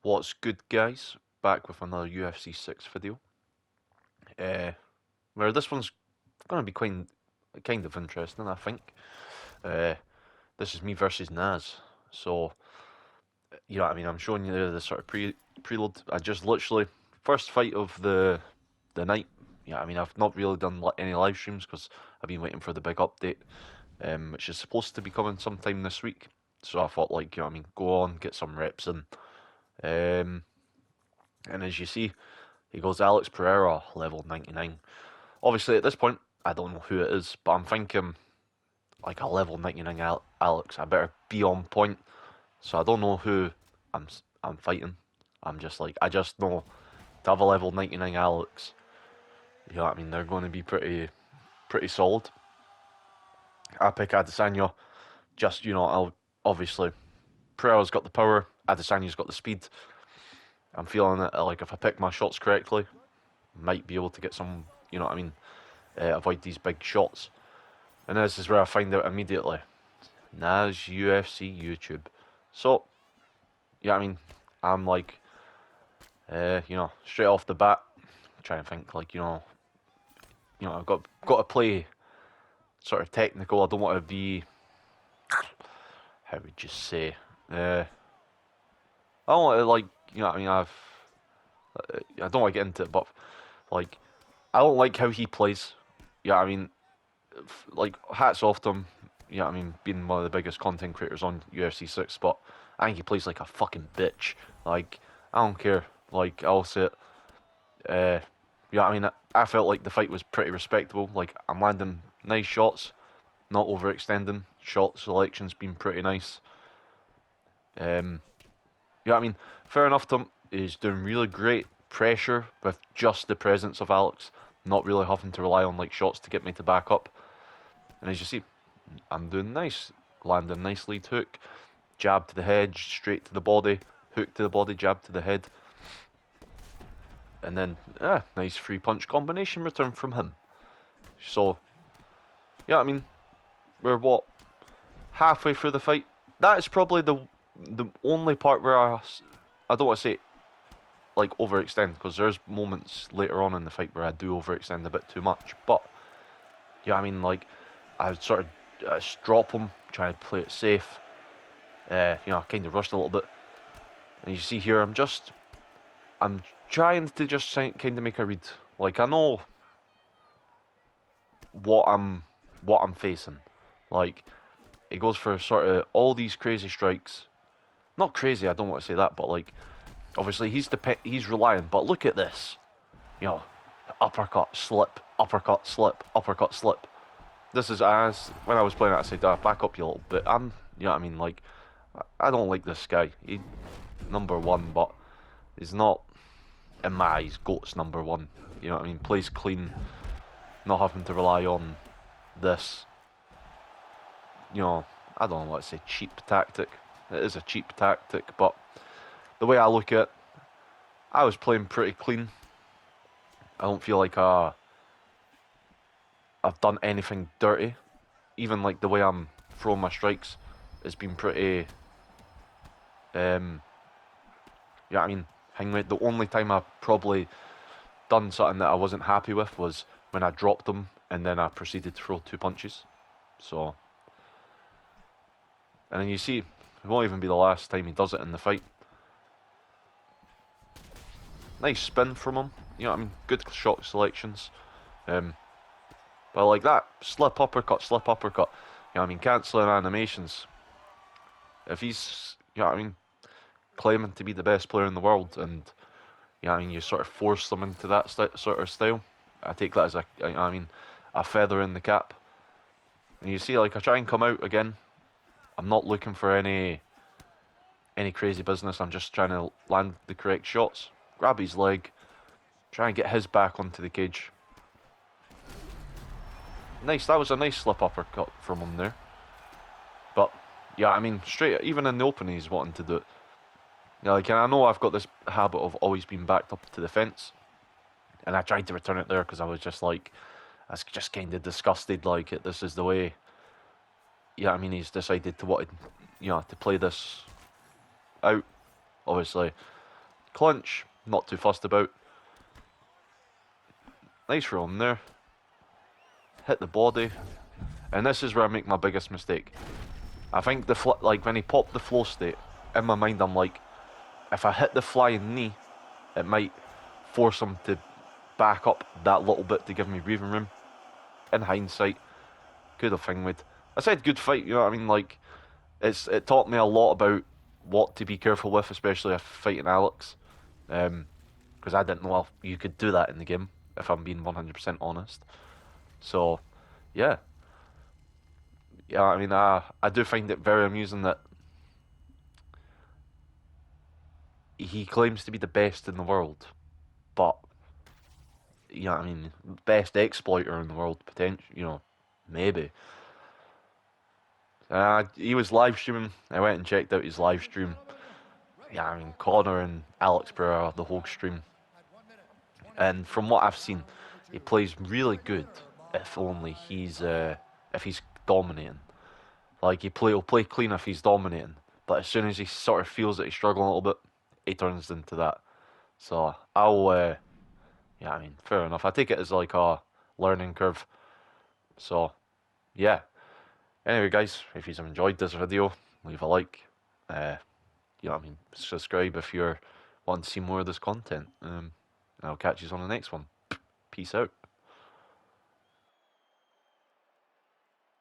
What's good, guys? Back with another UFC 6 video. Uh, where this one's going to be kind of interesting, I think. Uh, this is me versus Naz. So, you know what I mean? I'm showing you the sort of preload. I just literally, first fight of the night. Yeah, I mean, I've not really done any live streams because I've been waiting for the big update, which is supposed to be coming sometime this week. So I thought, like, you know what I mean, go on, get some reps in. Um, and as you see, he goes Alex Pereira, level 99. Obviously, at this point, I don't know who it is, but I'm thinking, like a level 99 Alex, I better be on point. So I don't know who I'm I'm fighting. I'm just like, I just know to have a level 99 Alex, you know what I mean, they're going to be pretty solid. I pick Adesanya, just, obviously, Pereira's got the power, Adesanya's got the speed. I'm feeling it, like, if I pick my shots correctly, might be able to get some, you know what I mean, avoid these big shots. And this is where I find out immediately. Naz UFC YouTube. So, yeah, I mean, I'm like, straight off the bat, trying to think like, I've got to play sort of technical. I don't want to be, how would you say, I don't want to like, you know what I mean. I don't want to get into it, but like, I don't like how he plays. Yeah, I mean, like hats off to him. Yeah, I mean, being one of the biggest content creators on UFC 6, but I think he plays like a fucking bitch. Like, I don't care. Like, I'll say it. Yeah, I mean, I felt like the fight was pretty respectable. Like, I'm landing nice shots, not overextending. Shot selection's been pretty nice. Yeah, I mean, fair enough to him. He's doing really great pressure with just the presence of Alex, not really having to rely on like shots to get me to back up. And as you see, I'm doing nice. Land a nice lead hook. Jab to the head, straight to the body. Hook to the body, jab to the head. And then, nice free punch combination return from him. So, yeah, I mean, we're what? Halfway through the fight. That is probably the only part where I don't want to say like overextend, because there's moments later on in the fight where I do overextend a bit too much. But, yeah, I mean, like, I would sort of drop him, try to play it safe. Kind of rushed a little bit. And you see here, I'm trying to just kind of make a read. Like, I know what I'm facing. Like, he goes for sort of all these crazy strikes. Not crazy, I don't want to say that, but like, obviously he's relying. But look at this, you know, uppercut, slip, uppercut, slip, uppercut, slip. This is as when I was playing it, I said, back up you a little bit. You know what I mean? Like, I don't like this guy. He number one, but he's not in my eyes. GOAT's number one. You know what I mean? Plays clean, not having to rely on this. You know, I don't know what to say. Cheap tactic. It is a cheap tactic, but the way I look at it, I was playing pretty clean. I don't feel like I've done anything dirty. Even like the way I'm throwing my strikes has been pretty. Yeah, I mean, the only time I've probably done something that I wasn't happy with was when I dropped him and then I proceeded to throw two punches. So, and then you see, it won't even be the last time he does it in the fight. Nice spin from him. You know what I mean? Good shot selections. But like that, slip uppercut, slip uppercut. You know what I mean? Cancelling animations. If he's, you know what I mean, claiming to be the best player in the world, and you know what I mean, you sort of force them into that sort of style, I take that as a feather in the cap. And you see, like, I try and come out again. I'm not looking for any crazy business. I'm just trying to land the correct shots, grab his leg, try and get his back onto the cage. Nice, that was a nice slip uppercut from him there. But yeah, I mean, straight even in the opening, he's wanting to do it. Yeah, like, and I know I've got this habit of always being backed up to the fence, and I tried to return it there because I was just like, I was just kind of disgusted. Like, this is the way. Yeah, I mean, he's decided to to play this out. Obviously, Clinch, not too fussed about. Nice roll in there. Hit the body. And this is where I make my biggest mistake. I think like when he popped the flow state, in my mind I'm like, if I hit the flying knee, it might force him to back up that little bit to give me breathing room. In hindsight, could have with. I said good fight, you know what I mean? Like, it taught me a lot about what to be careful with, especially if fighting Alex. Because I didn't know if you could do that in the game, if I'm being 100% honest. So, yeah. Yeah, I mean, I do find it very amusing that he claims to be the best in the world, but, you know what I mean, best exploiter in the world, potential, you know, maybe. He was live streaming. I went and checked out his live stream. Yeah, I mean, Connor and Alex Pereira, the whole stream. And from what I've seen, he plays really good. If only if he's dominating. Like he'll play clean if he's dominating. But as soon as he sort of feels that he's struggling a little bit, he turns into that. So yeah, I mean, fair enough. I take it as like a learning curve. So yeah. Anyway, guys, if you've enjoyed this video, leave a like. You know what I mean? Subscribe if you're wanting to see more of this content. And I'll catch you on the next one. Peace out.